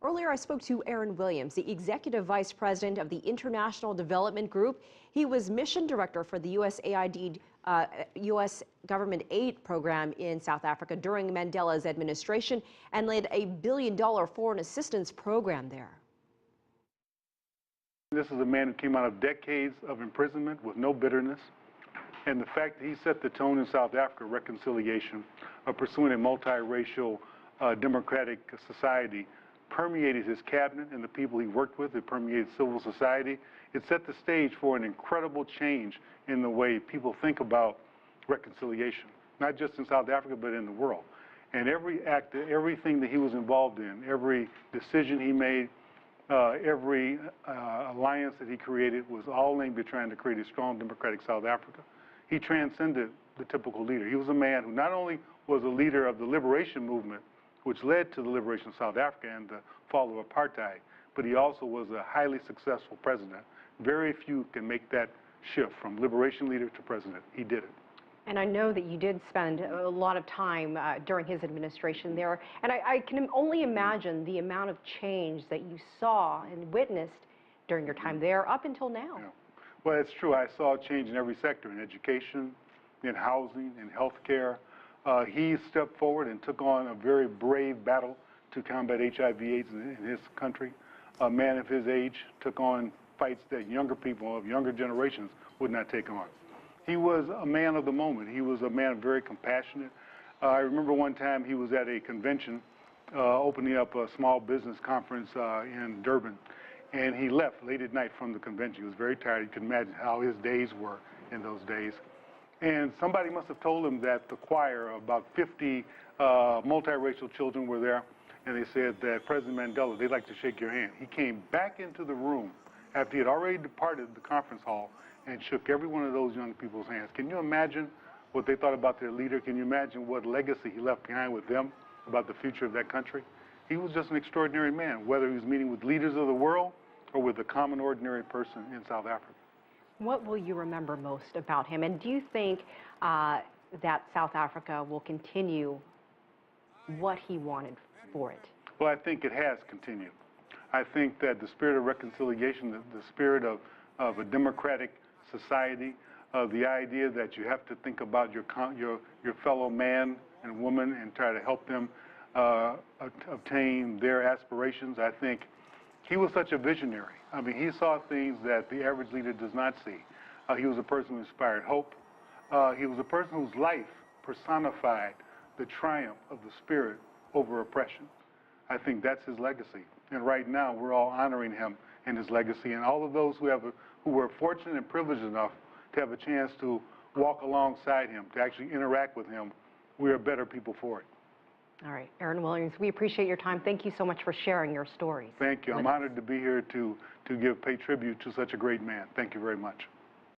Earlier, I spoke to Aaron Williams, the Executive Vice President of the International Development Group. He was Mission Director for the USAID, U.S. Government Aid Program in South Africa during Mandela's administration and led a $1 billion foreign assistance program there. This is a man who came out of decades of imprisonment with no bitterness. And the fact that he set the tone in South Africa, reconciliation, of pursuing a multiracial democratic society, permeated his cabinet and the people he worked with. It permeated civil society. It set the stage for an incredible change in the way people think about reconciliation, not just in South Africa, but in the world. And every act, everything that he was involved in, every decision he made, every alliance that he created was all aimed at trying to create a strong democratic South Africa. He transcended the typical leader. He was a man who not only was a leader of the liberation movement, which led to the liberation of South Africa and the fall of apartheid, but he also was a highly successful president. Very few can make that shift from liberation leader to president. He did it. And I know that you did spend a lot of time during his administration there, and I can only imagine the amount of change that you saw and witnessed during your time there up until now. Yeah. Well, it's true. I saw change in every sector, in education, in housing, in health care. He stepped forward and took on a very brave battle to combat HIV/AIDS in his country. A man of his age took on fights that younger people of younger generations would not take on. He was a man of the moment. He was a man very compassionate. I remember one time he was at a convention opening up a small business conference in Durban, and he left late at night from the convention. He was very tired. You can imagine how his days were in those days. And somebody must have told him that the choir, about 50 multiracial children were there, and they said that President Mandela, they'd like to shake your hand. He came back into the room after he had already departed the conference hall and shook every one of those young people's hands. Can you imagine what they thought about their leader? Can you imagine what legacy he left behind with them about the future of that country? He was just an extraordinary man, whether he was meeting with leaders of the world or with a common, ordinary person in South Africa. What will you remember most about him? And do you think that South Africa will continue what he wanted for it? Well, I think it has continued. I think that the spirit of reconciliation, the spirit of a democratic society, the idea that you have to think about your fellow man and woman and try to help them obtain their aspirations. I think he was such a visionary. I mean, he saw things that the average leader does not see. He was a person who inspired hope. He was a person whose life personified the triumph of the spirit over oppression. I think that's his legacy. And right now, we're all honoring him and his legacy. And all of those who were fortunate and privileged enough to have a chance to walk alongside him, to actually interact with him, we are better people for it. All right, Aaron Williams, we appreciate your time. Thank you so much for sharing your stories. Thank you. I'm honored to be here to pay tribute to such a great man. Thank you very much.